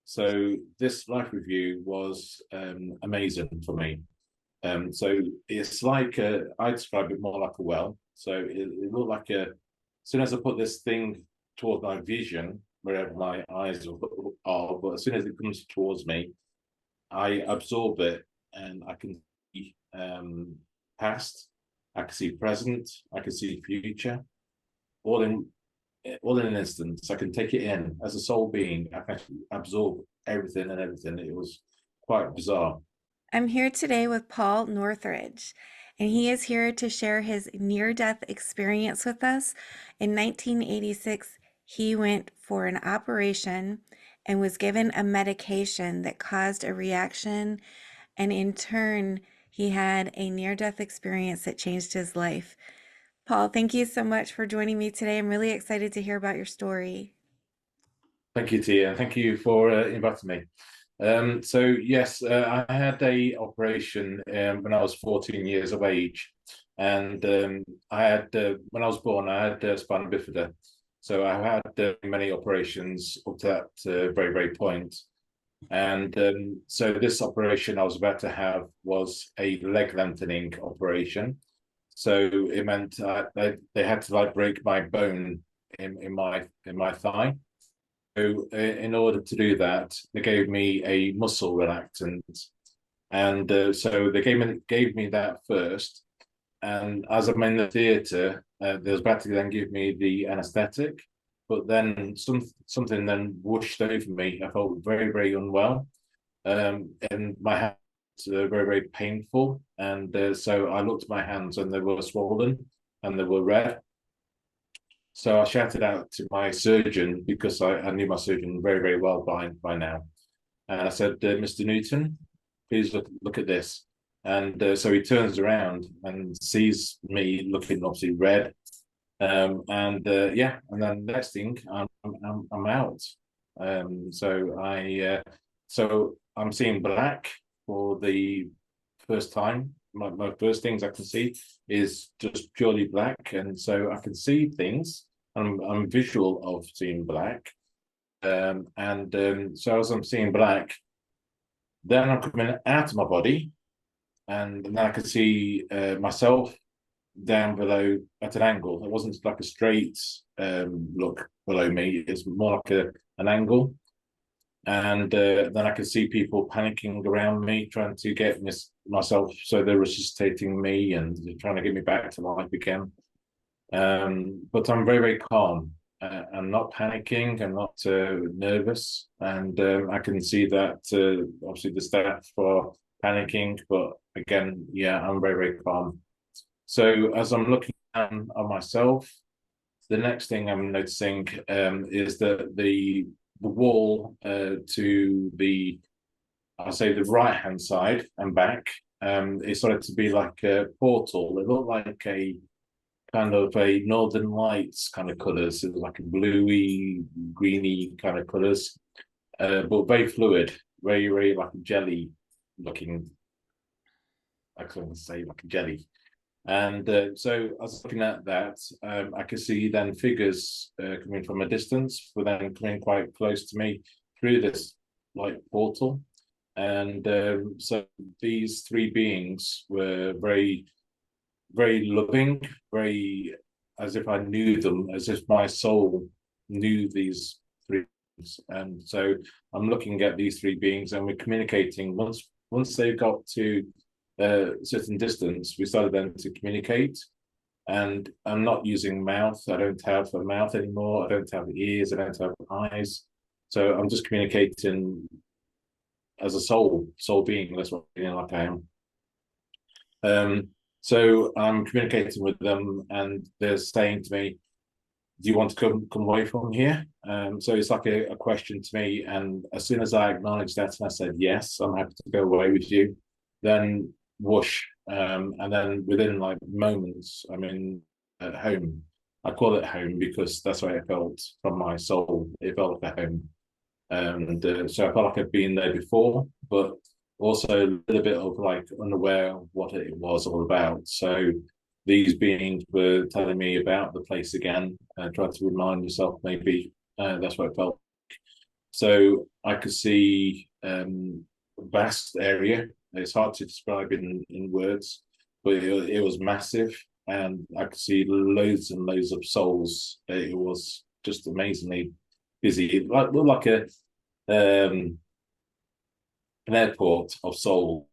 So this life review was amazing for me. So it's like I describe it more like a well. So it looked like as soon as I put this thing toward my vision, wherever my eyes are, but as soon as it comes towards me, I absorb it and I can see past, I can see present, I can see future, all in all in an instant. I can take it in as a soul being. I can actually absorb everything and everything. It was quite bizarre. I'm here today with Paul Northridge, and he is here to share his near death experience with us. In 1986, he went for an operation and was given a medication that caused a reaction, and in turn, he had a near death experience that changed his life. Paul, thank you so much for joining me today. I'm really excited to hear about your story. Thank you, Tia. Thank you for inviting me. So yes, I had a operation when I was 14 years of age, and I had when I was born, I had spina bifida. So I had many operations up to that very point, and so this operation I was about to have was a leg lengthening operation. So it meant they had to like break my bone in my thigh. So in order to do that, they gave me a muscle relaxant, and so they gave me that first. And as I'm in the theatre, they was about to then give me the anaesthetic, but then something then whooshed over me. I felt very unwell, and my hands were very painful, and so I looked at my hands and they were swollen and they were red. So I shouted out to my surgeon because I knew my surgeon very well by now, and I said, "Mr. Newton, please look at this." And so he turns around and sees me looking obviously red, and yeah, and then next thing I'm out. So I'm seeing black for the first time. My first things I can see is just purely black, and so I can see things. I'm visual of seeing black, and so as I'm seeing black, then I'm coming out of my body, and then I can see myself down below at an angle. It wasn't like a straight look below me; it's more like an angle. And then I could see people panicking around me, trying to get myself. So they're resuscitating me and they're trying to get me back to life again. But I'm very calm. I'm not panicking. I'm not nervous, and I can see that obviously the staff are panicking. But again, yeah, I'm very calm. So as I'm looking on myself, the next thing I'm noticing is that the wall to the I'll say the right hand side and back it started to be like a portal. It looked like a kind of a northern lights kind of colours. It was like a bluey, greeny kind of colours, but very fluid, very like a jelly looking. I couldn't say like a jelly. And so I was looking at that. I could see then figures coming from a distance, but then coming quite close to me through this like portal. And so these three beings were very loving, very as if I knew them, as if my soul knew these three beings. And so I'm looking at these three beings, and we're communicating. Once they got to a certain distance, we started then to communicate. And I'm not using mouth. I don't have a mouth anymore. I don't have ears. I don't have eyes. So I'm just communicating as a soul being. That's what I like I am. So I'm communicating with them, and they're saying to me, "Do you want to come away from here?" So it's like a question to me, and as soon as I acknowledged that and I said yes, I'm happy to go away with you, then whoosh, and then within like moments, I'm in at home. I call it home because that's where I felt from my soul. It felt like a home, and so I felt like I'd been there before, but also a little bit of like unaware of what it was all about. So these beings were telling me about the place again, and tried to remind yourself maybe that's what it felt. So I could see a vast area. It's hard to describe in words, but it was massive, and I could see loads and loads of souls. It was just amazingly busy. It looked like an airport of souls.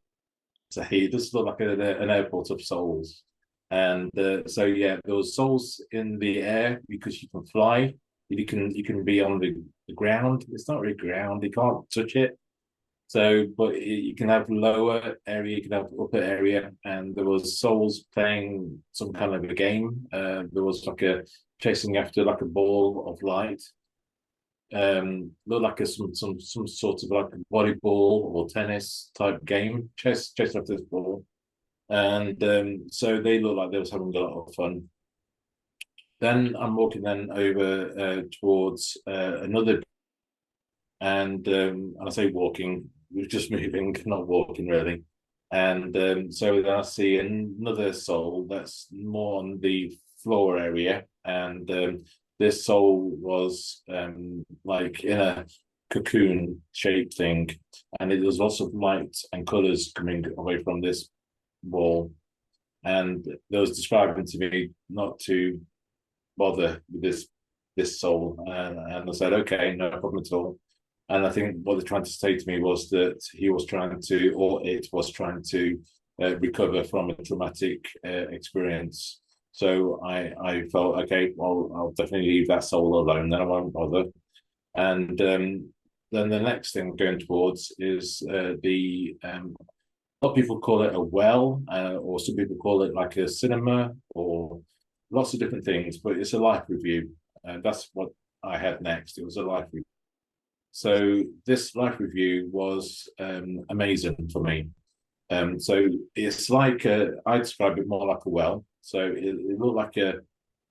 So it does look like an airport of souls. And so yeah, there was souls in the air because you can fly. You can be on the ground. It's not really ground. You can't touch it. So, but you can have lower area, you can have upper area, and there was souls playing some kind of a game. There was like a chasing after like a ball of light. Looked like some sort of like a volleyball or tennis type game, chase after this ball. And so they looked like they was having a lot of fun. Then I'm walking then over towards another, and I say walking, we're just moving, not walking really. And so then I see another soul that's more on the floor area, and this soul was like in a cocoon shaped thing, and it was lots of light and colours coming away from this wall, and they was describing to me not to bother with this soul, and I said okay, no problem at all. And I think what they're trying to say to me was that he was trying to, or it was trying to, recover from a traumatic experience. So I felt okay, well, I'll definitely leave that soul alone. Then I won't bother. And then the next thing going towards is the a lot of people call it a well, or some people call it like a cinema, or lots of different things. But it's a life review, and that's what I had next. It was a life review. So this life review was amazing for me. So it's like I describe it more like a well. So it looked like as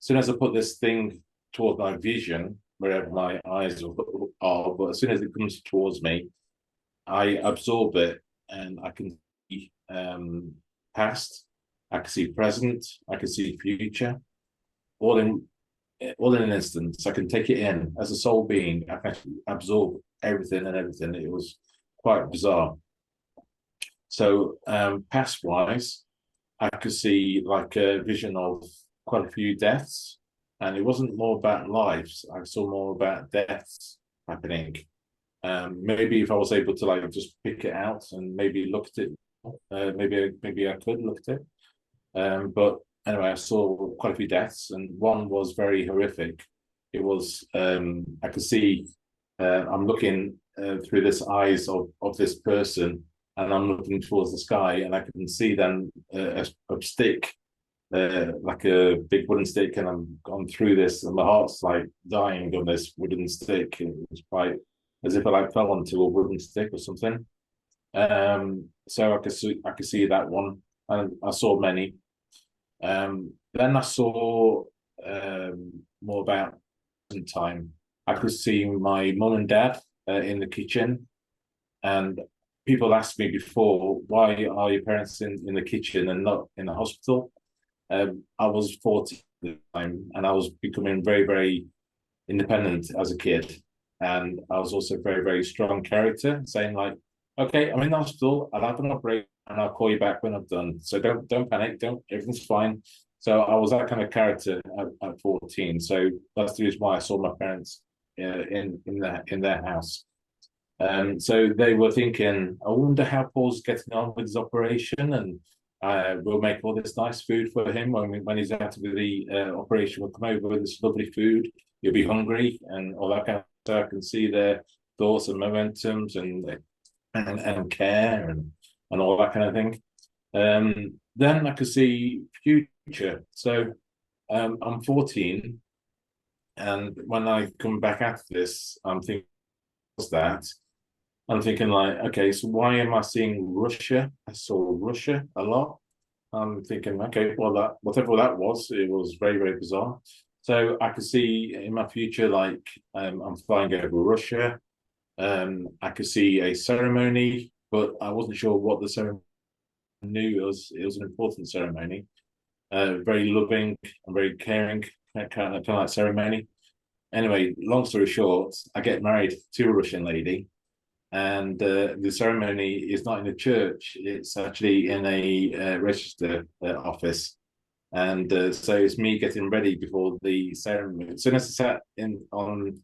soon as I put this thing toward my vision, wherever my eyes are, but as soon as it comes towards me, I absorb it, and I can see past, I can see present, I can see future, all in an instant. So I can take it in as a soul being. I can actually absorb everything and everything. It was quite bizarre. So past wise, I could see like a vision of quite a few deaths, and it wasn't more about lives. I saw more about deaths happening. Maybe if I was able to like just pick it out and maybe look at it, maybe I could look at it. But anyway, I saw quite a few deaths, and one was very horrific. It was I could see I'm looking through this eyes of this person, and I'm looking towards the sky, and I can see then a stick, like a big wooden stick, and I'm gone through this, and my heart's like dying on this wooden stick. It was quite as if I like fell onto a wooden stick or something. So I could see that one, and I saw many. Then I saw more about time. I could see my mum and dad in the kitchen, and people asked me before, why are your parents in the kitchen and not in the hospital? I was 40 at the time, and I was becoming very, very independent as a kid. And I was also very, very strong character, saying like, okay, I'm in the hospital, I'll have an operation, and I'll call you back when I'm done. So don't panic, everything's fine. So I was that kind of character at 14. So that's the reason why I saw my parents in their house. So they were thinking, I wonder how Paul's getting on with his operation, and we'll make all this nice food for him when he's out of the operation. We'll come over with this lovely food. He'll be hungry and all that kind of stuff. So I can see their thoughts and momentums and care and all that kind of thing. Then I could see future. So I'm 14, and when I come back after this, I'm thinking, what's that? I'm thinking like, okay, so why am I seeing Russia? I saw Russia a lot. I'm thinking, okay, well that whatever that was, it was very, very bizarre. So I could see in my future, like I'm flying over Russia. I could see a ceremony, but I wasn't sure what the ceremony. I knew it was an important ceremony, very loving and very caring kind of like ceremony. anyway, long story short, I get married to a Russian lady, and the ceremony is not in a church; it's actually in a register office. And so it's me getting ready before the ceremony. As soon as I sat in on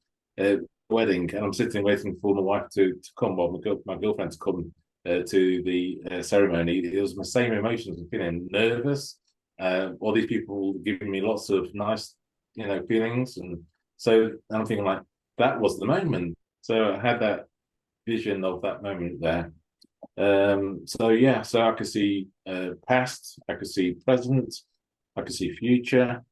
wedding, and I'm sitting waiting for my wife to come, or my girlfriend to come to the ceremony, it was my same emotions. I'm feeling nervous. All these people giving me lots of nice, feelings, and so I'm thinking like that was the moment. So I had that vision of that moment there. So yeah, so I could see past, I could see present, I could see future.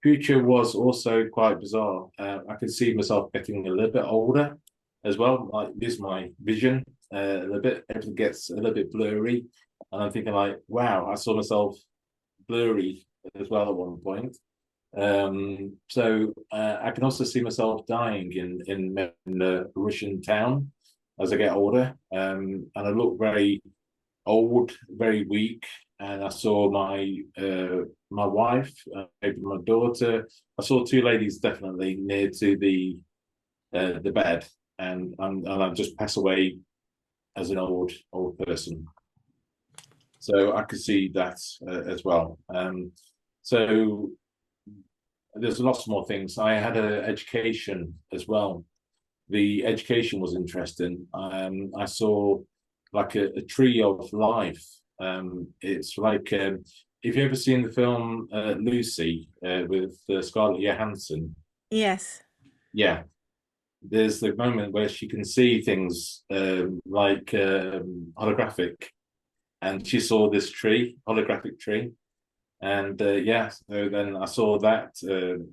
Future was also quite bizarre. I could see myself getting a little bit older as well. Like this is my vision. A little bit, everything gets a little bit blurry, and I'm thinking like, wow, I saw myself blurry as well at one point. So I can also see myself dying in a Russian town as I get older. And I look very old, very weak. And I saw my wife, maybe my daughter. I saw two ladies definitely near to the bed, and I just pass away as an old person. So I could see that as well. So there's lots more things. I had an education as well. The education was interesting. I saw like a tree of life. It's like if you ever seen the film Lucy with Scarlett Johansson, Yes. yeah, there's the moment where she can see things like holographic, and she saw this tree, holographic tree, and yeah, so then I saw that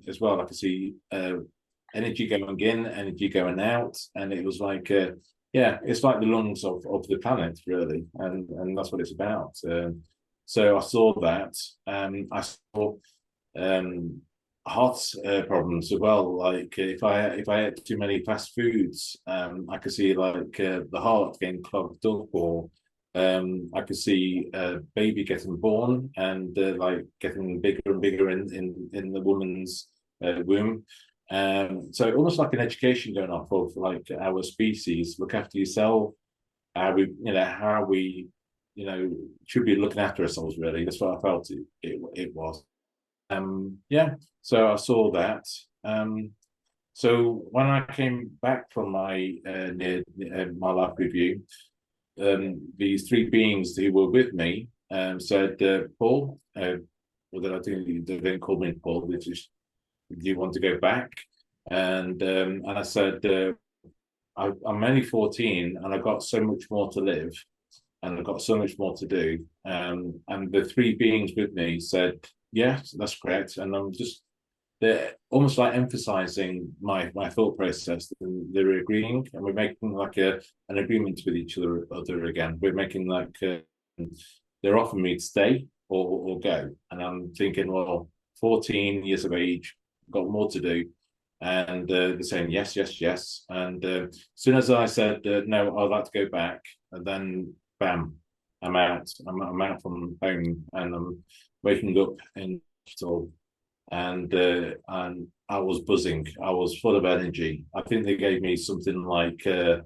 as well. I could see energy going in, energy going out, and it was like yeah, it's like the lungs of the planet really, and that's what it's about. So I saw that. I saw um, heart problems as well. Like if I ate too many fast foods, I could see like the heart getting clogged up, or I could see a baby getting born and like getting bigger and bigger in the woman's womb. So almost like an education going off of like our species, look after yourself, how we, should be looking after ourselves really. That's what I felt it was. Yeah, so I saw that. So when I came back from my life review, these three beings who were with me said, Paul, well, then I think they didn't call me Paul, they just, do you want to go back? And I said, I'm only 14 and I've got so much more to live and I've got so much more to do. And the three beings with me said, yes, that's correct. And they're almost like emphasizing my thought process, and they're agreeing, and we're making like an agreement with each other again. We're making like they're offering me to stay or go, and I'm thinking, well, 14 years of age, got more to do, and they're saying yes, yes, yes. And as soon as I said no, I'd like to go back, and then bam, I'm out. I'm out from home, and I'm waking up in hospital, and I was buzzing. I was full of energy. I think they gave me something like to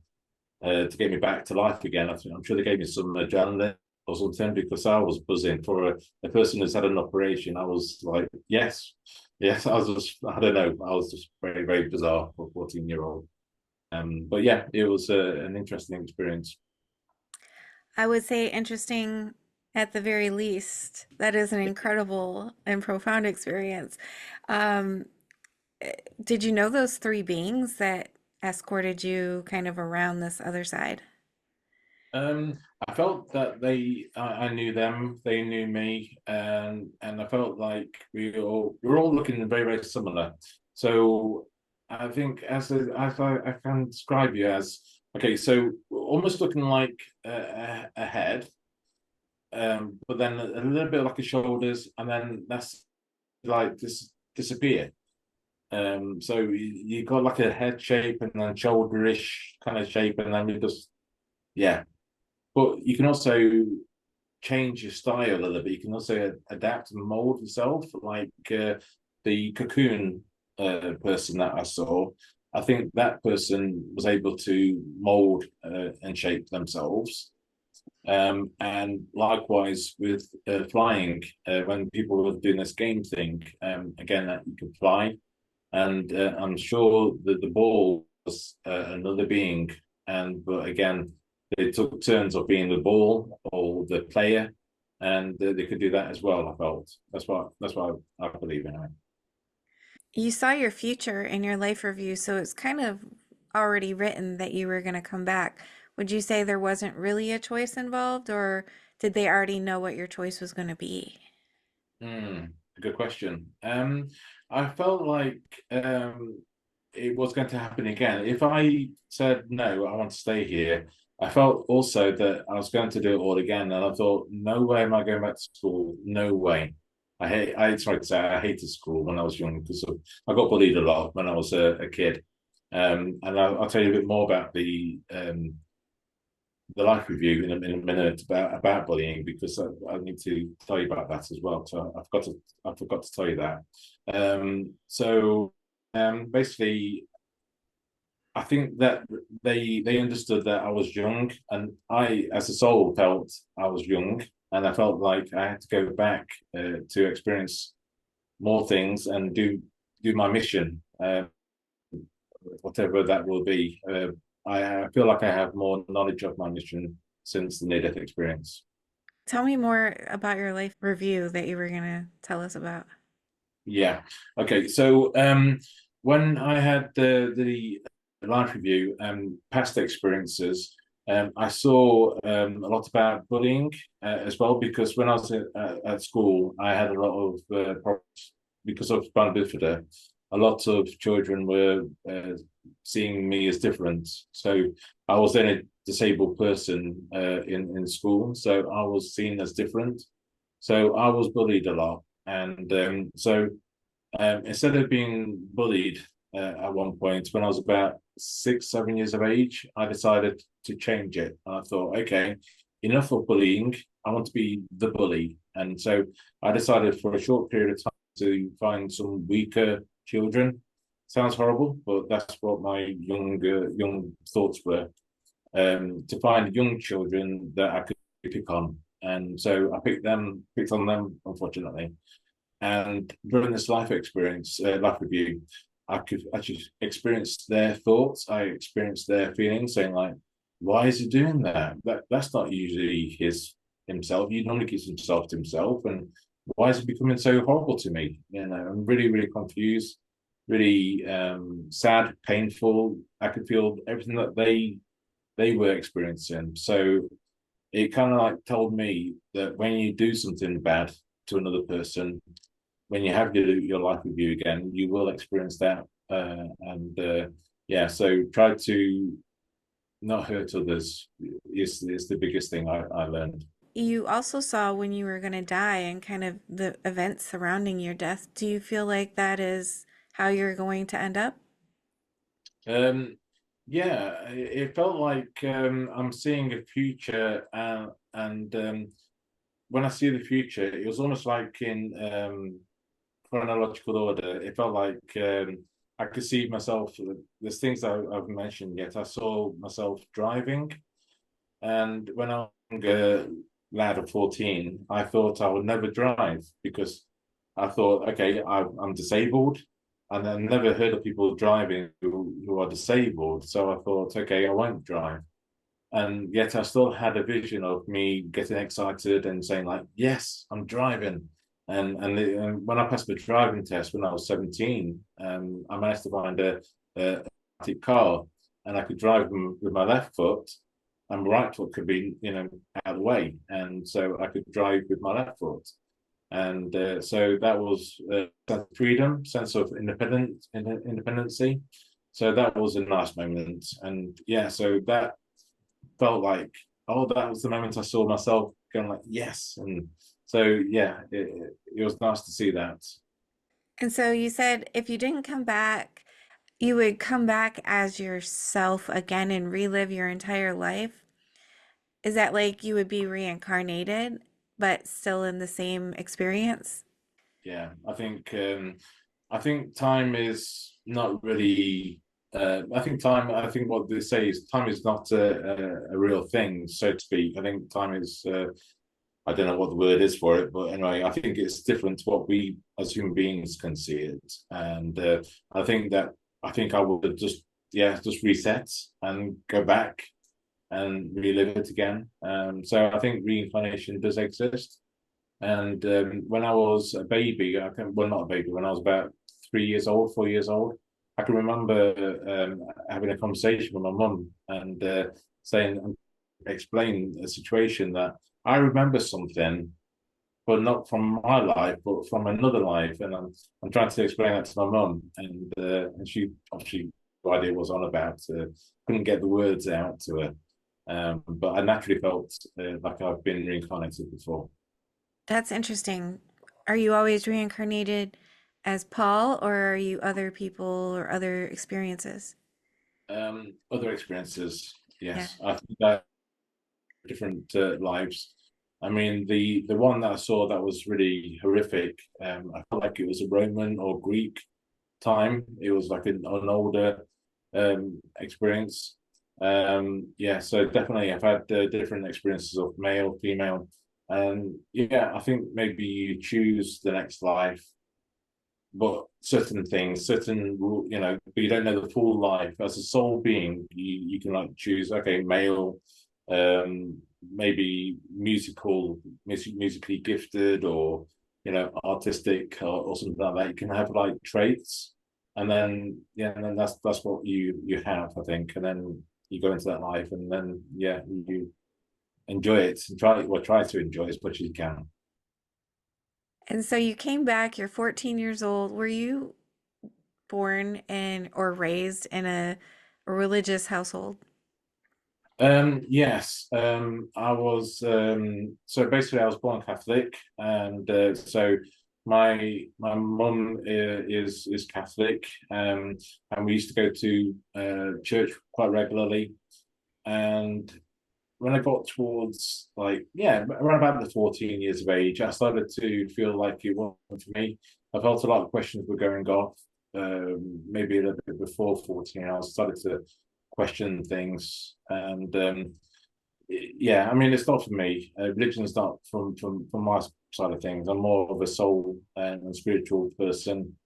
get me back to life again. I'm sure they gave me some adrenaline or something, because I was buzzing for a person who's had an operation. I was like, yes, yes. I don't know. I was just very, very bizarre for a 14-year-old. But yeah, it was an interesting experience. I would say interesting at the very least. That is an incredible and profound experience. Um, did you know those three beings that escorted you kind of around this other side? Um, I felt that I knew them, they knew me, and I felt like we were all looking very, very similar. So I think as I can describe you as, okay, so almost looking like a head, but then a little bit like a shoulders, and then that's like disappear. So you got like a head shape and then shoulderish kind of shape, and then you just, yeah. But you can also change your style a little bit. You can also adapt and mold yourself, like the cocoon person that I saw, I think that person was able to mold and shape themselves. And likewise with flying, when people were doing this game thing, again, that you could fly. And I'm sure that the ball was another being. And but again, they took turns of being the ball or the player, and they could do that as well. I felt that's what I believe in. You saw your future in your life review, so it's kind of already written that you were going to come back. Would you say there wasn't really a choice involved, or did they already know what your choice was going to be? Hmm, good question. I felt like it was going to happen again. If I said no, I want to stay here, I felt also that I was going to do it all again, and I thought, no way am I going back to school. No way. I tried to say I hated school when I was young because I got bullied a lot when I was a kid. And I'll tell you a bit more about the life review in a minute about bullying because I need to tell you about that as well. So I forgot to tell you that. Basically, I think that they understood that I was young, and I, as a soul, felt I was young, and I felt like I had to go back to experience more things and do my mission, whatever that will be. I feel like I have more knowledge of my mission since the near-death experience. Tell me more about your life review that you were going to tell us about. Yeah. Okay. So when I had the life review past experiences, I saw a lot about bullying as well because when I was at school, I had a lot of problems because of Spina Bifida. A lot of children were seeing me as different. So I was then a disabled person in school, so I was seen as different. So I was bullied a lot, and instead of being bullied at one point, when I was about 6, 7 years of age, I decided to change it. And I thought, okay, enough of bullying. I want to be the bully. And so I decided for a short period of time to find some weaker children. Sounds horrible, but that's what my young thoughts were. To find young children that I could pick on. And so I picked on them, unfortunately. And during this life review, I could actually experience their thoughts. I experienced their feelings, saying like, "Why is he doing that? That's not usually himself. He normally keeps himself to himself, and why is he becoming so horrible to me? You know, I'm really, really confused, really sad, painful. I could feel everything that they were experiencing. So it kind of like told me that when you do something bad to another person, when you have your life review again, you will experience that. And yeah, so try to not hurt others is the biggest thing I learned. You also saw when you were going to die and kind of the events surrounding your death. Do you feel like that is how you're going to end up? Um, yeah, it felt like I'm seeing a future, and when I see the future, it was almost like in chronological order. It felt like I could see myself. There's things I've mentioned yet. I saw myself driving, and when I was a younger lad of 14, I thought I would never drive because I thought, okay, I'm disabled, and I never heard of people driving who are disabled. So I thought, okay, I won't drive. And yet I still had a vision of me getting excited and saying like, yes, I'm driving. And when I passed the driving test when I was 17, I managed to find a automatic car, and I could drive them with my left foot, and my right foot could be, out of the way, and so I could drive with my left foot. And so that was a sense of freedom, sense of independency. So that was a nice moment, and yeah, so that felt like, oh, that was the moment I saw myself going like, yes. And so, yeah, it was nice to see that. And so you said if you didn't come back, you would come back as yourself again and relive your entire life. Is that like you would be reincarnated, but still in the same experience? Yeah, I think I think time is not really. I think time. I think what they say is time is not a real thing, so to speak. I think time is. I don't know what the word is for it, but anyway, I think it's different to what we as human beings can see it, and I think that I think I would just just reset and go back and relive it again. So I think reincarnation does exist. And when I was a baby, well, not a baby, when I was about 3 years old, 4 years old, I can remember having a conversation with my mum and saying, explaining a situation that I remember something, but not from my life, but from another life. And I'm trying to explain that to my mum, and she obviously no idea what I was on about. Couldn't get the words out to her. But I naturally felt like I've been reincarnated before. That's interesting. Are you always reincarnated as Paul, or are you other people or other experiences? Other experiences, Yeah. yes, I think that different lives. I mean, the one that I saw that was really horrific. I felt like it was a Roman or Greek time. It was like an older experience. Yeah, so definitely I've had different experiences of male, female, and yeah, I think maybe you choose the next life, but certain things, but you don't know the full life. As a soul being, you can like choose, okay, male, maybe musically gifted, or artistic, or something like that. You can have like traits, and then and then that's what you have, I think, and then you go into that life, and then you enjoy it and try to enjoy it as much as you can. And so you came back, you're 14 years old. Were you born in or raised in a religious household? Yes, I was. So basically, I was born Catholic, and so my mum is Catholic, and we used to go to church quite regularly. And when I got towards around about the 14 years of age, I started to feel like it wasn't for me. I felt a lot of questions were going off. Maybe a little bit before 14, I started to question things, and yeah, I mean, it's not for me. Religion is not from my side of things. I'm more of a soul and spiritual person.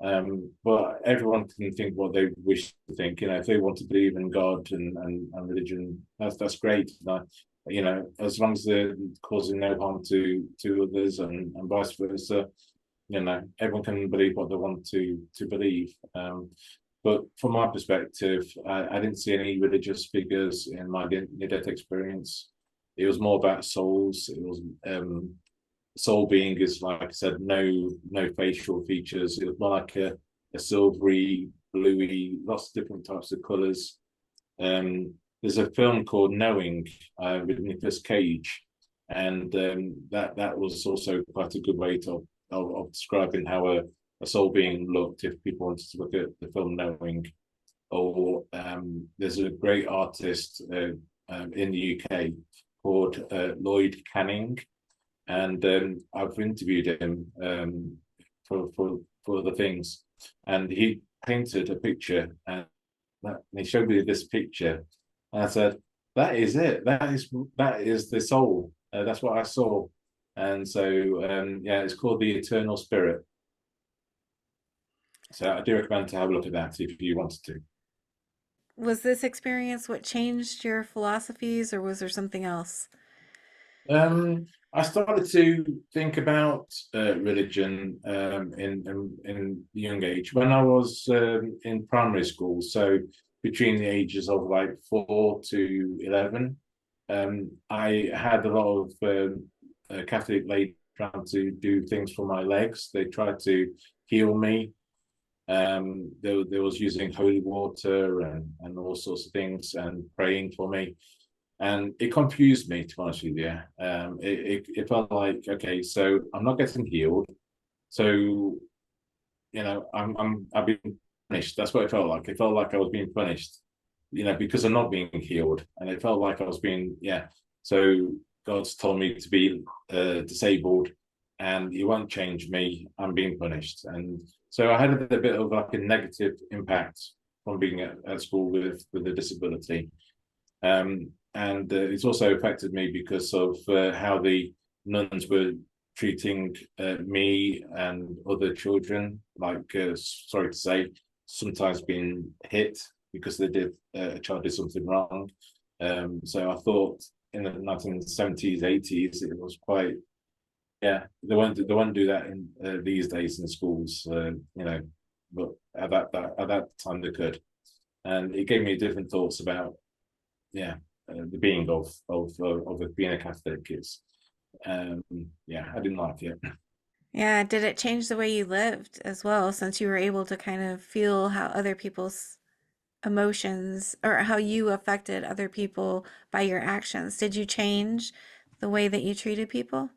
But everyone can think what they wish to think. If they want to believe in God and religion, that's great. As long as they're causing no harm to others, and vice versa, everyone can believe what they want to believe. But from my perspective, I didn't see any religious figures in my near-death experience. It was more about souls. It was soul being is, like I said, no facial features. It was more like a silvery, bluey, lots of different types of colours. There's a film called Knowing with Nicolas Cage, and that was also quite a good way of describing how a soul being looked, if people wanted to look at the film Knowing. Or there's a great artist in the UK called Lloyd Canning, and I've interviewed him for the things, and he painted a picture, and he showed me this picture, and I said, "That is it. That is the soul. That's what I saw." And so, yeah, it's called the Eternal Spirit. So I do recommend to have a look at that if you wanted to. Was this experience what changed your philosophies, or was there something else? I started to think about religion in the young age when I was in primary school. So between the ages of like 4 to 11, I had a lot of Catholic ladies trying to do things for my legs. They tried to heal me. They was using holy water and all sorts of things and praying for me, and it confused me, to be honest with you. It felt like, okay, so I'm not getting healed, so I've been punished. That's what it felt like. It felt like I was being punished, because I'm not being healed, and it felt like I was being So God's told me to be disabled, and He won't change me. I'm being punished, and So I had a bit of like a negative impact from being at school with a disability. And it's also affected me because of how the nuns were treating me and other children. Like, sorry to say, sometimes being hit because they did a child did something wrong. So I thought in the 1970s, 80s, it was quite yeah. They won't do that in these days in schools, but at that time they could, and it gave me different thoughts about yeah, the being of it being a Catholic is yeah, I didn't like it. Yeah, did it change the way you lived as well, since you were able to kind of feel how other people's emotions or how you affected other people by your actions? Did you change the way that you treated people?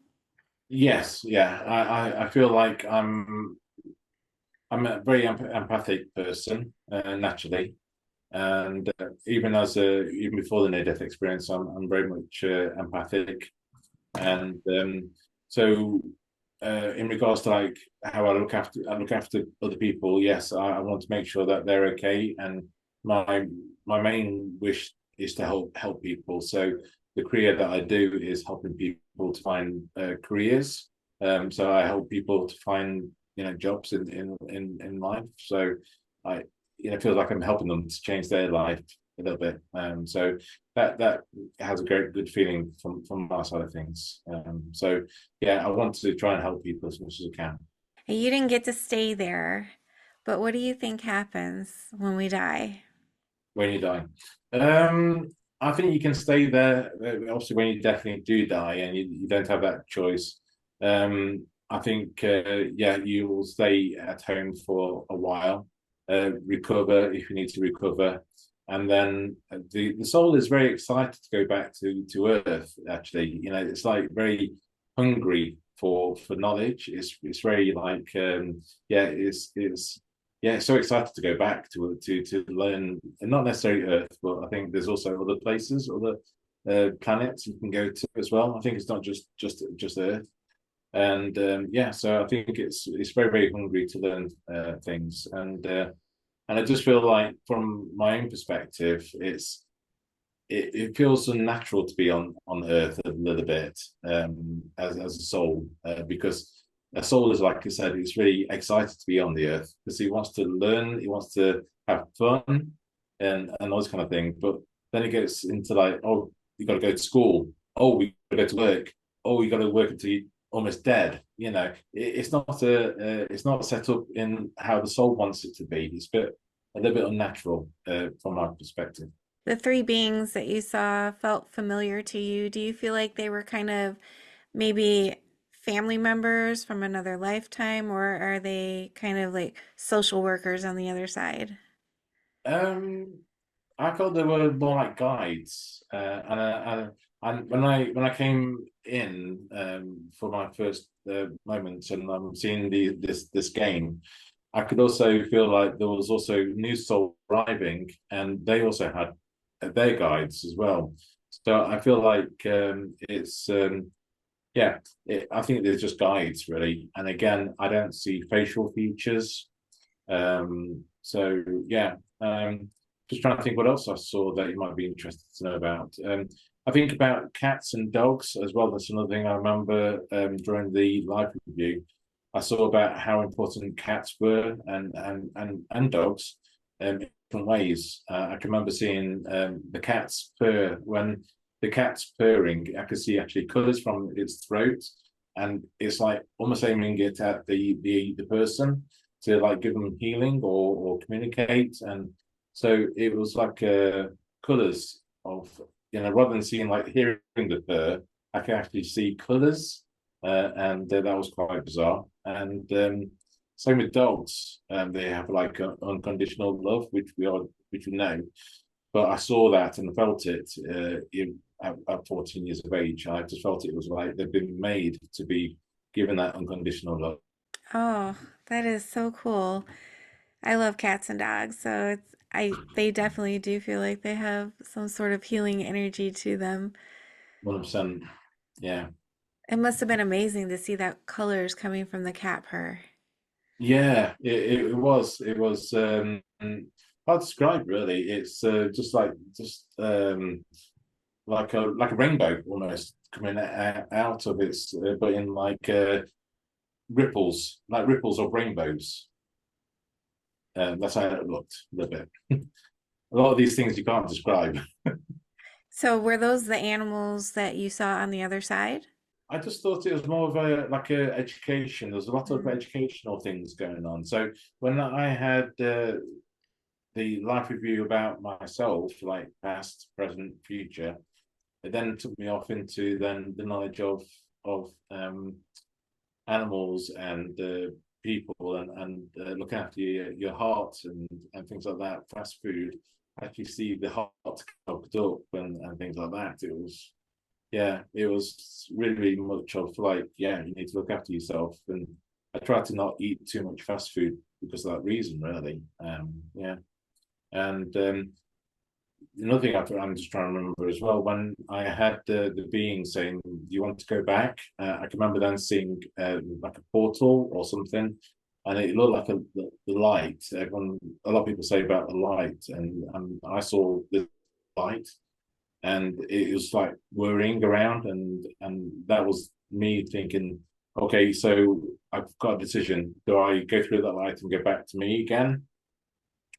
Yes, yeah, I feel like I'm a very empathic person naturally, and even before the near death experience, I'm very much empathic, and so in regards to like how I look after other people, yes, I want to make sure that they're okay, and my my main wish is to help people. So the career that I do is helping people to find careers. So I help people to find jobs in life. So I feel like I'm helping them to change their life a little bit. So that has a great good feeling from my side of things. So yeah, I want to try and help people as much as I can And you didn't get to stay there, but what do you think happens when we die? when you die. Um, I think you can stay there. Obviously, when you definitely do die and you don't have that choice, I think yeah, you will stay at home for a while, recover if you need to recover, and then the soul is very excited to go back to Earth. Actually, it's like very hungry for knowledge. It's very like yeah, it's so excited to go back to learn, and not necessarily Earth, but I think there's also other places, other planets you can go to as well. I think it's not just Earth, and yeah, so I think it's very very hungry to learn things, and I just feel like from my own perspective, it feels unnatural to be on Earth a little bit as a soul because a soul is like I said, it's really excited to be on the Earth because he wants to learn, he wants to have fun and all this kind of thing. But then it gets into like, oh, you got to go to school. Oh, we got to go to work. Oh, you got to work until you're almost dead. It's not set up in how the soul wants it to be. It's a little bit unnatural from my perspective. The three beings that you saw felt familiar to you. Do you feel like they were kind of maybe family members from another lifetime, or are they kind of like social workers on the other side? Um, I thought they were more like guides, and when I came in for my first moments, and I'm seeing this game, I could also feel like there was also new soul arriving, and they also had their guides as well. So I feel like it's yeah, I think they're just guides really, and again, I don't see facial features. So yeah, just trying to think what else I saw that you might be interested to know about. I think about cats and dogs as well. That's another thing I remember during the live review. I saw about how important cats were and dogs in different ways. I can remember seeing the cats purr when the cat's purring. I could see actually colours from its throat, and it's like almost aiming it at the person to like give them healing or communicate. And so it was like colors of, rather than seeing like hearing the fur, I could actually see colors. And that was quite bizarre. And same with dogs. They have like unconditional love, which we know. But I saw that and felt it at 14 years of age. I just felt it was like they've been made to be given that unconditional love. Oh, that is so cool. I love cats and dogs, so they definitely do feel like they have some sort of healing energy to them. 100%. Yeah. It must have been amazing to see that colors coming from the cat purr. Yeah, it was hard to describe really. It's just like a rainbow almost coming out of its but in like ripples of rainbows. That's how it looked a little bit. A lot of these things you can't describe. So were those the animals that you saw on the other side? I just thought it was more of a like a education. There's a lot of Mm. educational things going on. So when I had the life review about myself, like past, present, future, it then took me off into then the knowledge of animals and people and looking after your heart and things like that. Fast food, actually see the heart cooked up and things like that. It was yeah, it was really, really much of like, yeah, you need to look after yourself. And I try to not eat too much fast food because of that reason, really. Yeah. And another thing I'm just trying to remember as well, when I had the being saying, "Do you want to go back?" I can remember then seeing like a portal or something, and it looked like the light. A lot of people say about the light, and I saw the light, and it was like whirring around, and that was me thinking, okay, so I've got a decision: do I go through that light and go back to me again,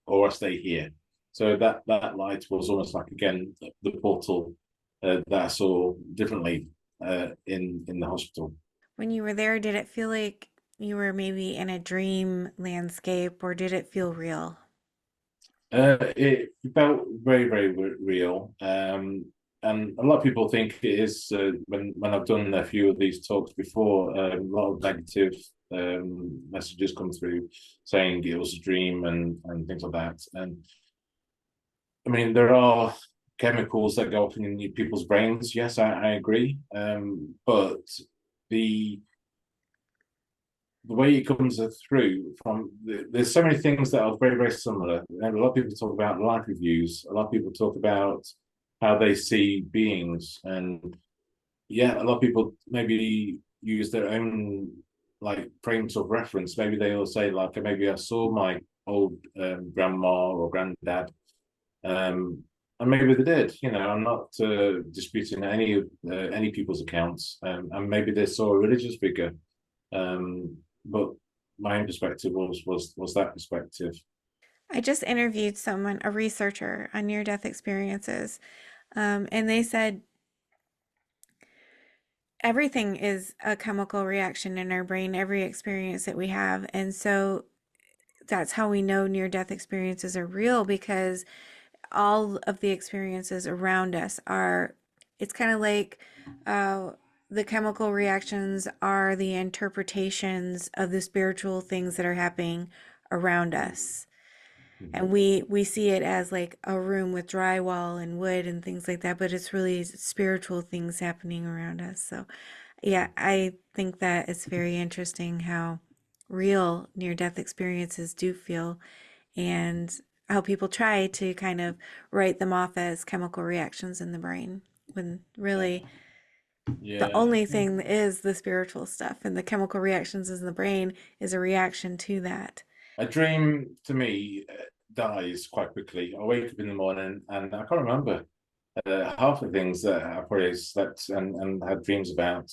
or I stay here? So that light was almost like again the portal that I saw differently in the hospital. When you were there, did it feel like you were maybe in a dream landscape or did it feel real? It felt very, very real. And a lot of people think it is when I've done a few of these talks before, a lot of negative messages come through saying it was a dream and things like that. And I mean, there are chemicals that go off in people's brains. Yes, I agree. But the the way it comes through from there's so many things that are very, very similar. And a lot of people talk about life reviews. A lot of people talk about how they see beings, and yeah, a lot of people maybe use their own like frames of reference. Maybe they'll say like, maybe I saw my old grandma or granddad, um, and maybe they did. You know, I'm not disputing any people's accounts, and maybe they saw a religious figure, but my own perspective was that perspective. I just interviewed someone, a researcher on near death experiences, and they said everything is a chemical reaction in our brain, every experience that we have. And so that's how we know near death experiences are real because all of the experiences around us are, it's kind of like uh, the chemical reactions are the interpretations of the spiritual things that are happening around us. And Mhm. we see it as like a room with drywall and wood and things like that, but it's really spiritual things happening around us. So yeah, I think that it's very interesting how real near death experiences do feel and how people try to kind of write them off as chemical reactions in the brain when Yeah, really the yeah. only thing is the spiritual stuff and the chemical reactions in the brain is a reaction to that. A dream to me dies quite quickly. I wake up in the morning and I can't remember half the things that I probably slept and had dreams about,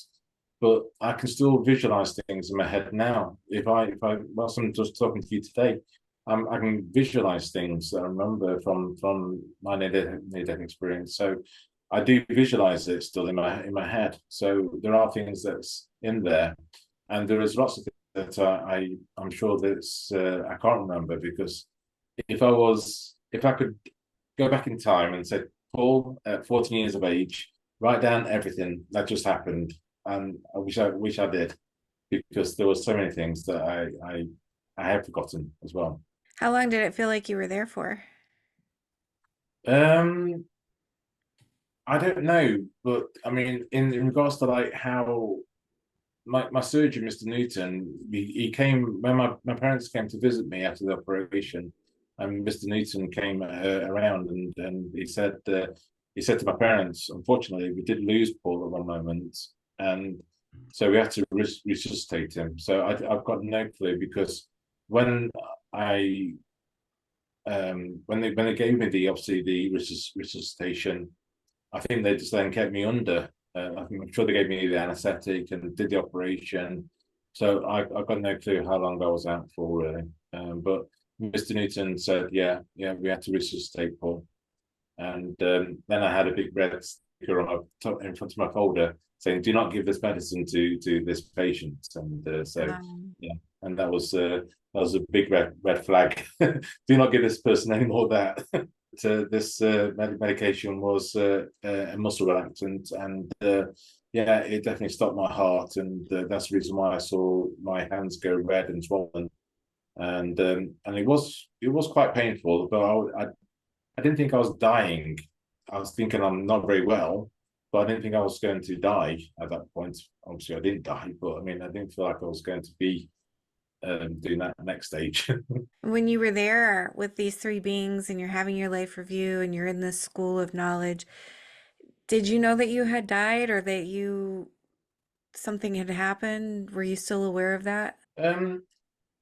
but I can still visualize things in my head now. If I whilst I'm just talking to you today, I can visualize things that I remember from my near death experience. So I do visualize it still in my head. So there are things that's in there, and there is lots of things that I'm sure that's I can't remember because if I could go back in time and say, Paul, at 14 years of age, write down everything that just happened, and I wish I did because there were so many things that I have forgotten as well. How long did it feel like you were there for? Um, I don't know, but I mean, in regards to like how my surgeon, Mr. Newton, he came when my parents came to visit me after the operation, and Mr. Newton came around and he said to my parents, unfortunately, we did lose Paul at one moment, and so we had to resuscitate him. So I've got no clue because when I when they gave me the obviously the resuscitation, I think they just then kept me under. I'm sure they gave me the anaesthetic and did the operation. So I've got no clue how long I was out for really. But Mr. Newton said, yeah, we had to resuscitate Paul. And then I had a big red sticker on in front of my folder saying, "Do not give this medicine to this patient." And so yeah, and that was a big red flag. Do not give this person any more of that. This medication was a muscle relaxant, and yeah, it definitely stopped my heart, and that's the reason why I saw my hands go red and swollen, and it was quite painful. But I didn't think I was dying. I was thinking I'm not very well, but I didn't think I was going to die at that point. Obviously, I didn't die, but I mean, I didn't feel like I was going to be doing that next stage. When you were there with these three beings and you're having your life review and you're in this school of knowledge, did you know that you had died or that something had happened? Were you still aware of that?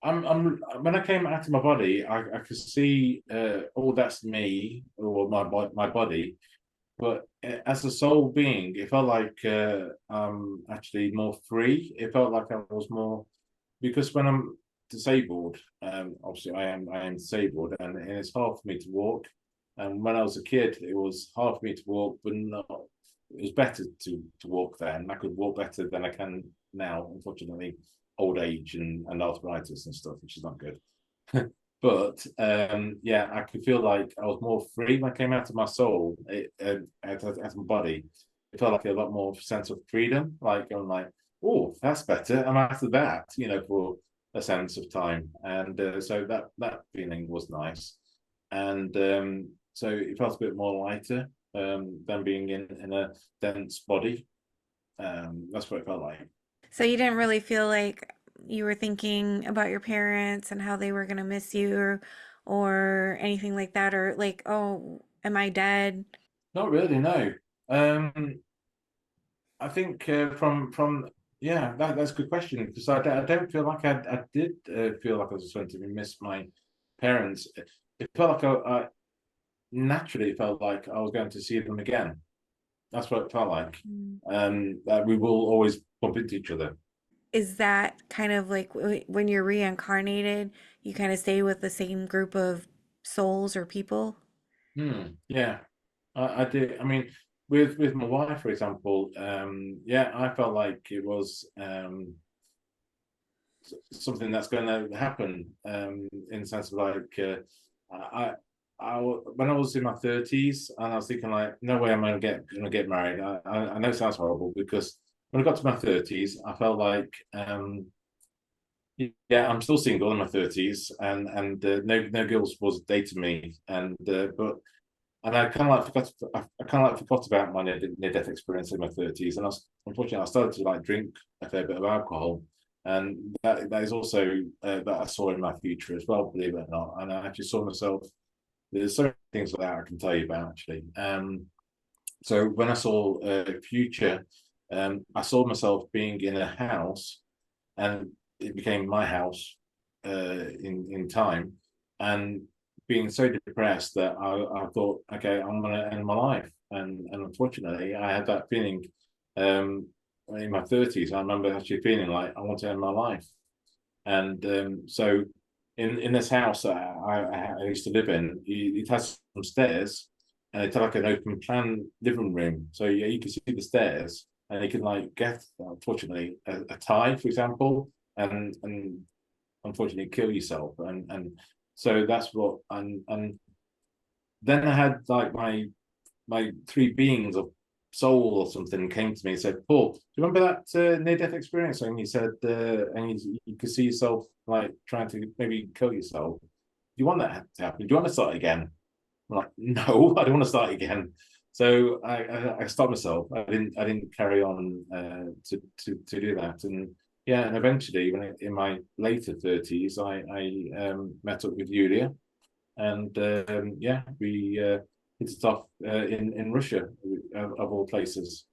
um, when I came out of my body, I could see all that's me or my body, but as a soul being, it felt like actually more free. It felt like I was more because when I'm disabled, obviously I am disabled, and it's hard for me to walk. And when I was a kid, it was hard for me to walk, but not. It was better to walk then. I could walk better than I can now. Unfortunately, old age and arthritis and stuff, which is not good. But yeah, I could feel like I was more free when I came out of my soul, out of my body. It felt like a lot more sense of freedom. Like I'm like, oh, that's better. I'm after that, for a sense of time, and so that feeling was nice, and so it felt a bit more lighter than being in a dense body. That's what it felt like. So you didn't really feel like you were thinking about your parents and how they were going to miss you or anything like that, or like, oh, am I dead? Not really, no. I think from yeah, that's a good question because I don't feel like I did feel like I was going to miss my parents. It felt like I naturally felt like I was going to see them again. That's what it felt like. Mm. That we will always bump into each other. Is that kind of like when you're reincarnated, you kind of stay with the same group of souls or people? Yeah, I did. I mean, with my wife, for example, yeah, I felt like it was something that's going to happen in the sense of like I, when I was in my 30s and I was thinking like no way I'm gonna get married. I know it sounds horrible because when I got to my 30s I felt like yeah, I'm still single in my 30s and no girls was dating me but and I kind of like forgot about my near-death experience in my 30s, and unfortunately I started to like drink a fair bit of alcohol, and that is also that I saw in my future as well, believe it or not. And I actually saw myself. There's so many things like that I can tell you about actually. So when I saw future, I saw myself being in a house, and it became my house in time, and being so depressed that I thought, okay, I'm going to end my life, and unfortunately, I had that feeling in my 30s. I remember actually feeling like I want to end my life, and so in this house I used to live in, it has some stairs, and it's like an open plan living room, so yeah, you can see the stairs, and you can like get, unfortunately, a tie, for example, and unfortunately kill yourself, and so that's what, and then I had like my three beings of soul or something came to me and said, Paul, do you remember that near-death experience? And you said, and you could see yourself like trying to maybe kill yourself. Do you want that to happen? Do you want to start again? I'm like, no, I don't want to start again. So I stopped myself. I didn't carry on to do that. And yeah, and eventually, in my later 30s, I met up with Yulia, and yeah, we hit it off in Russia, of all places.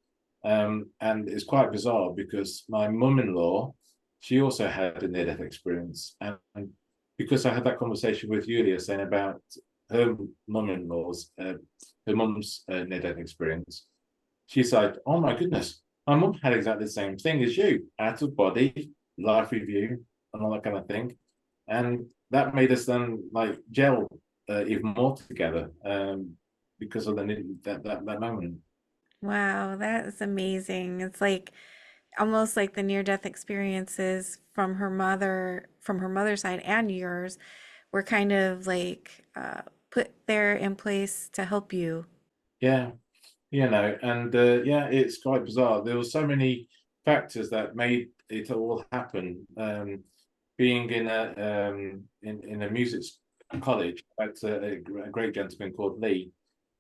And it's quite bizarre because my mum-in-law, she also had a near-death experience, and because I had that conversation with Julia saying about her mum-in-law's, her mum's near-death experience. She's like, "Oh my goodness, my mum had exactly the same thing as you, out of body, life review, and all that kind of thing," and that made us then like gel even more together because of that moment. Wow, that is amazing. It's like almost like the near-death experiences from her mother's side and yours, were kind of like put there in place to help you. Yeah, and yeah, it's quite bizarre. There were so many factors that made it all happen. Being in a music college, that's a great gentleman called Lee,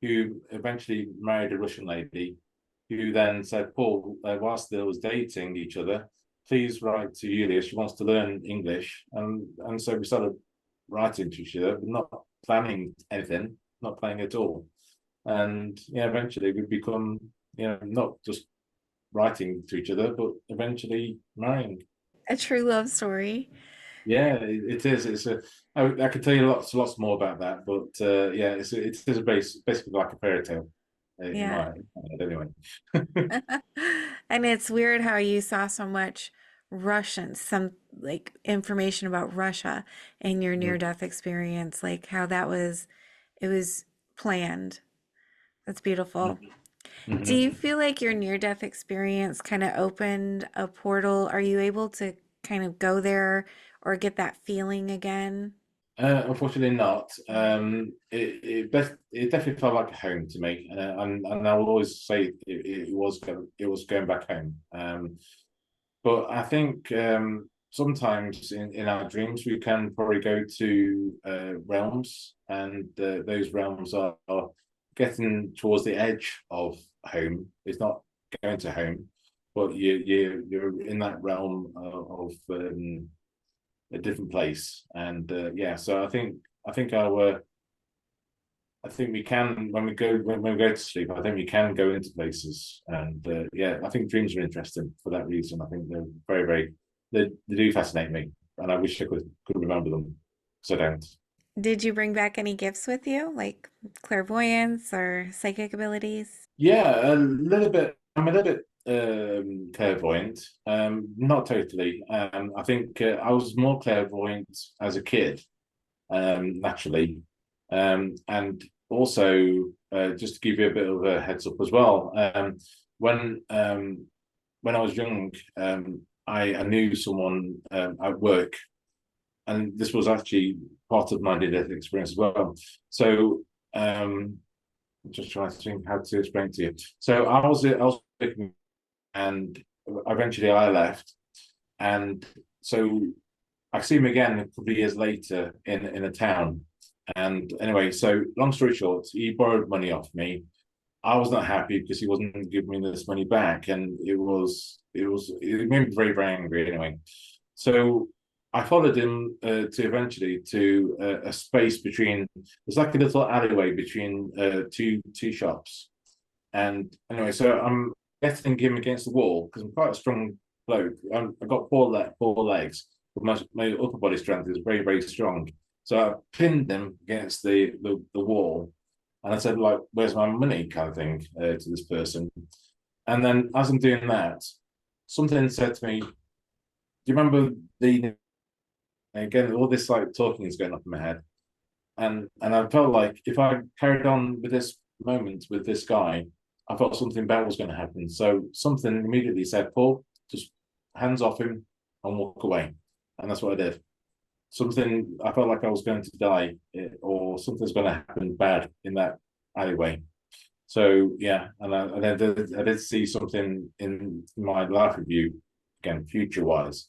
who eventually married a Russian lady, who then said, "Paul, whilst they was dating each other, please write to Yulia. She wants to learn English." And so we started writing to each other, but not planning anything, not planning at all. And yeah, eventually we become, not just writing to each other, but eventually marrying. A true love story. Yeah, it is. I could tell you lots more about that, but yeah, it is basically like a fairy tale in Yeah. my head, anyway. And it's weird how you saw so much Russian, some like information about Russia in your near-death experience, like how it was planned. That's beautiful. Do you Mhm. feel like your near-death experience kind of opened a portal? Are you able to kind of go there or get that feeling again? Unfortunately, not. It definitely felt like a home to me, and I will always say it was going back home. But I think sometimes in our dreams we can probably go to realms, and those realms are getting towards the edge of home. It's not going to home, but you're in that realm of a different place. And yeah, so I think our I think we can when we go to sleep. I think we can go into places, and yeah, I think dreams are interesting for that reason. I think they're very they do fascinate me, and I wish I could remember them because I don't. Did you bring back any gifts with you, like clairvoyance or psychic abilities? Yeah, a little bit. I'm a little bit clairvoyant. Not totally. I think I was more clairvoyant as a kid, naturally. And also, just to give you a bit of a heads up as well, when um, when I was young, I knew someone at work, and this was actually part of my near-death experience as well. So, I'm just trying to think how to explain to you. So I was working, and eventually I left, and so I see him again a couple of years later in a town. And anyway, so long story short, he borrowed money off me. I was not happy because he wasn't giving me this money back, and it made me very angry anyway. So I followed him to eventually to a space between. It's like a little alleyway between two shops. And anyway, so I'm getting him against the wall because I'm quite a strong bloke. I've got four legs, but my upper body strength is very strong. So I pinned him against the wall, and I said, like, "Where's my money?" kind of thing to this person. And then as I'm doing that, something said to me, "Do you remember the?" Again, all this like talking is going up in my head, and I felt like if I carried on with this moment with this guy, I felt something bad was going to happen. So something immediately said, "Paul, just hands off him and walk away," and that's what I did. Something I felt like I was going to die, or something's going to happen bad in that alleyway. So yeah, and I did see something in my life review again, future wise.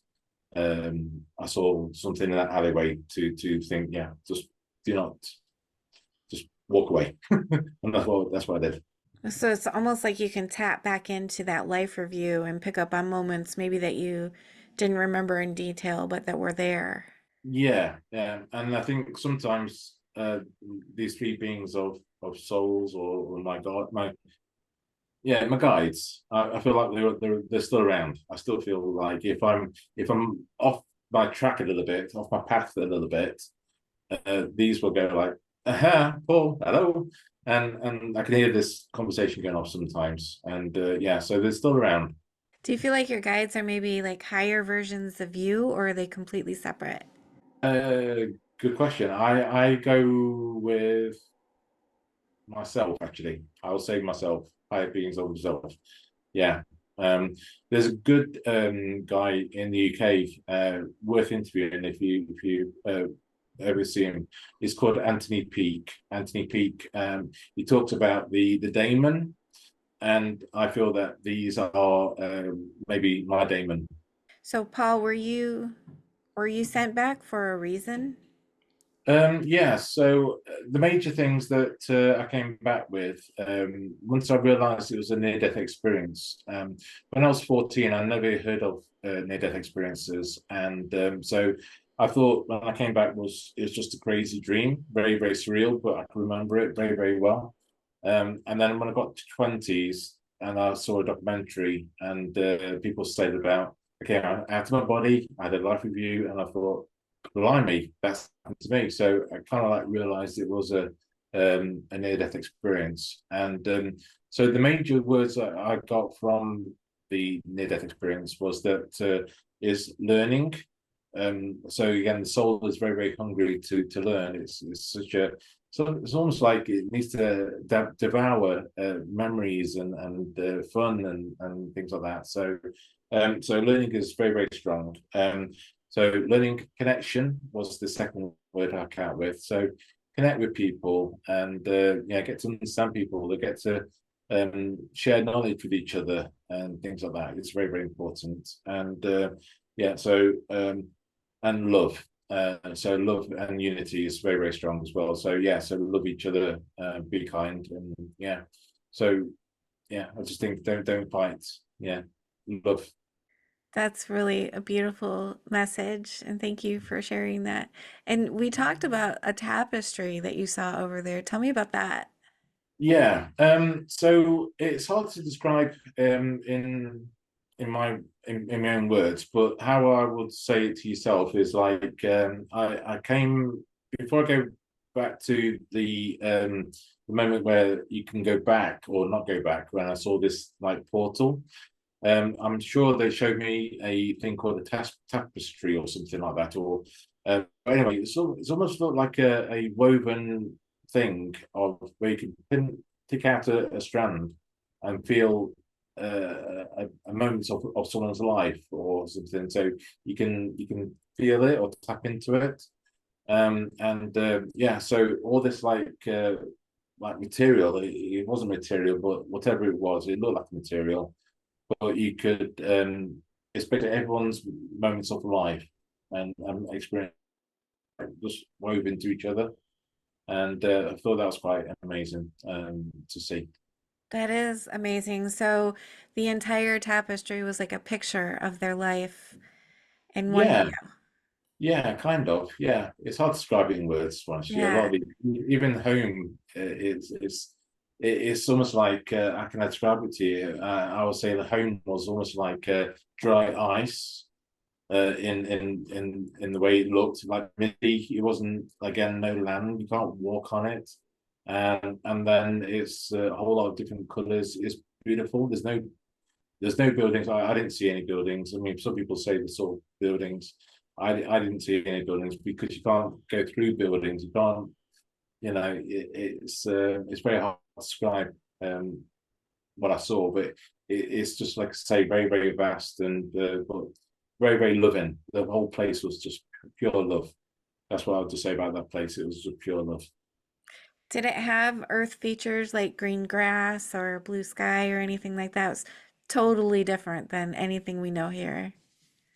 I saw something in that alleyway to think, yeah, just do not just walk away, and that's what I did. So it's almost like you can tap back into that life review and pick up on moments maybe that you didn't remember in detail, but that were there. Yeah, yeah, and I think sometimes these three beings of souls or my God, my guides. I feel like they're still around. I still feel like if I'm off my track a little bit, off my path a little bit, these will go like, aha, Paul, hello. And I can hear this conversation going off sometimes. And yeah, so they're still around. Do you feel like your guides are maybe like higher versions of you, or are they completely separate? Uh, Good question. I go with myself, actually. I'll say myself, higher beings of myself. Yeah. Um, there's a good guy in the UK worth interviewing if you ever see him. He's called Anthony Peake. Anthony Peake. He talks about the daemon, and I feel that these are maybe my daemon. So, Paul, were you sent back for a reason? Yeah, so the major things that I came back with, once I realized it was a near-death experience, when I was 14, I never heard of near-death experiences. And so I thought when I came back it was just a crazy dream, very, very surreal, but I can remember it very, very well. And then when I got to 20s and I saw a documentary and people said about, okay, I'm out of my body, I had a life review, and I thought, blimey, that's happened to me. So I kind of like realized it was a near-death experience. And so the major words that I got from the near-death experience was that is learning. So again, the soul is very, very hungry to learn. It's such a so it's almost like it needs to devour memories and fun and things like that. So learning is very, very strong. So learning connection was the second word I came out with. So connect with people and yeah, get to understand people. They get to share knowledge with each other and things like that. It's very, very important. And yeah, so and love. So love and unity is very, very strong as well. So yeah, so love each other, be kind, and yeah. So yeah, I just think don't fight. Yeah, love. That's really a beautiful message, and thank you for sharing that. And we talked about a tapestry that you saw over there. Tell me about that. Yeah. So it's hard to describe in in my own words, but how I would say it to yourself is like I came before I go back to the moment where you can go back or not go back when I saw this like portal. I'm sure they showed me a thing called a tapestry or something like that. Or anyway, it's almost looked like a woven thing of where you can pick out a strand and feel a moment of someone's life or something. So you can feel it or tap into it. And yeah, so all this like material, it wasn't material, but whatever it was, it looked like material, but you could expect everyone's moments of life and experience just wove into each other. And I thought that was quite amazing to see. That is amazing. So the entire tapestry was like a picture of their life in one view. Yeah, yeah, kind of. Yeah, it's hard to describe it in words. Honestly, a lot Yeah. of even home, it's almost like how can I describe it to you? I would say the home was almost like dry ice in the way it looked, like misty. It wasn't, again, no land. You can't walk on it, and then it's a whole lot of different colors. It's beautiful. There's no buildings. I didn't see any buildings. I mean, some people say they saw buildings. I didn't see any buildings because you can't go through buildings. You can't, it's very hard to describe what I saw, but it's just like I say, very, very vast and but very, very loving. The whole place was just pure love. That's what I would just say about that place. It was just pure love. Did it have earth features like green grass or blue sky or anything like that? It's totally different than anything we know here.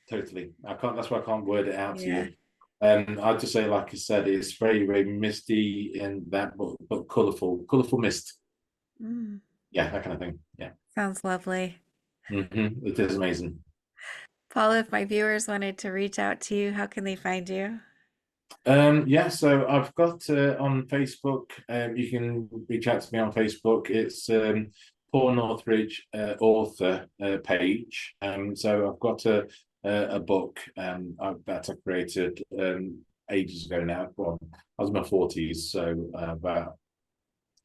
Totally. I can't. That's why I can't word it out to Yeah. you. I'd just say, like I said, it's very, very misty in that, but colourful mist. Mm, Yeah, that kind of thing. Yeah. sounds lovely. It is amazing. Paul, if my viewers wanted to reach out to you, how can they find you? Yeah, so I've got on Facebook, you can reach out to me on Facebook. It's Paul Northridge author page. So I've got a book that I created ages ago now. Well, I was in my 40s, so about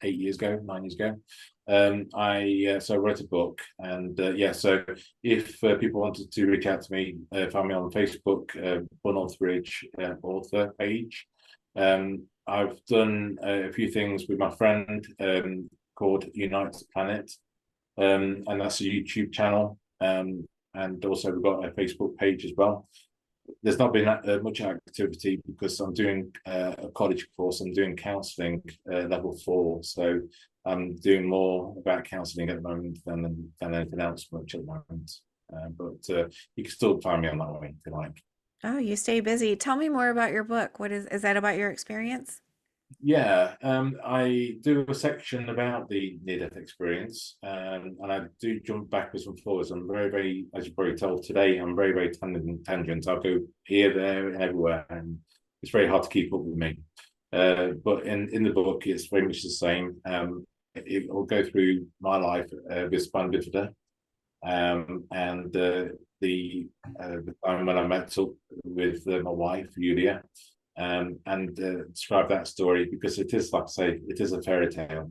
8 years ago, 9 years ago. I wrote a book, and yeah. So if people wanted to reach out to me, find me on Facebook, Paul Northridge author page. I've done a few things with my friend called Unite the Planet, and that's a YouTube channel. And also we've got a Facebook page as well. There's not been much activity because I'm doing a college course. I'm doing counselling level 4, so I'm doing more about counselling at the moment than anything else much at the moment. But you can still find me on that way if you like. Oh, you stay busy. Tell me more about your book. What is that about your experience? Yeah, I do a section about the near-death experience, and I do jump backwards and forwards. I'm very, very, as you probably told today, I'm very, very tangent. I'll go here, there, and everywhere, and it's very hard to keep up with me. But in the book, it's very much the same. It will go through my life with Spina Bifida, and the time when I met up with my wife, Julia, and describe that story because it is, like I say, it is a fairy tale.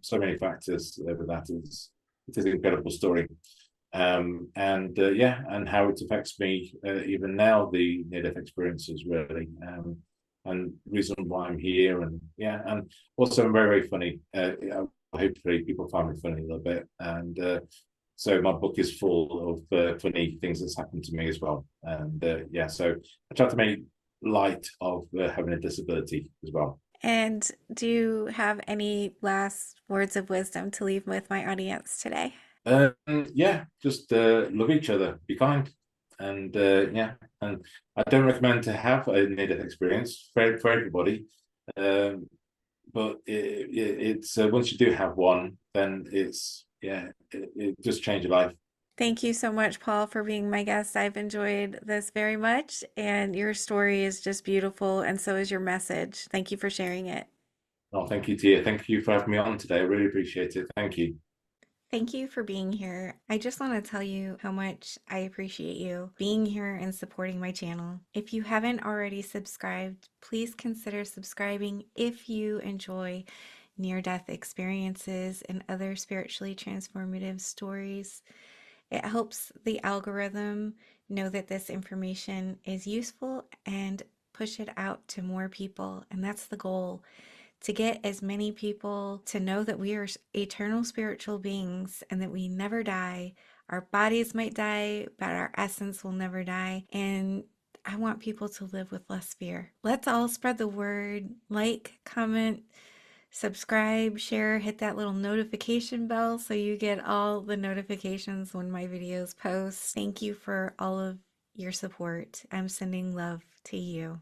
So many factors with that. It is an incredible story. And yeah, and how it affects me even now, the near-death experiences really, and reason why I'm here, and yeah, and also I'm very, very funny. Hopefully people find me funny a little bit, and so my book is full of funny things that's happened to me as well, and yeah, so I try to make light of having a disability as well. And do you have any last words of wisdom to leave with my audience today? Yeah, just love each other, be kind, and yeah, and I don't recommend to have a near-death experience for everybody, um, but it's once you do have one, then it's yeah, it just changes your life. Thank you so much, Paul, for being my guest. I've enjoyed this very much, and your story is just beautiful, and so is your message. Thank you for sharing it. Oh, thank you, Tia. Thank you for having me on today. I really appreciate it. Thank you. Thank you for being here. I just want to tell you how much I appreciate you being here and supporting my channel. If you haven't already subscribed, please consider subscribing if you enjoy near-death experiences and other spiritually transformative stories. It helps the algorithm know that this information is useful and push it out to more people. And that's the goal, to get as many people to know that we are eternal spiritual beings and that we never die. Our bodies might die, but our essence will never die. And I want people to live with less fear. Let's all spread the word. Like, comment, subscribe, share, hit that little notification bell so you get all the notifications when my videos post. Thank you for all of your support. I'm sending love to you.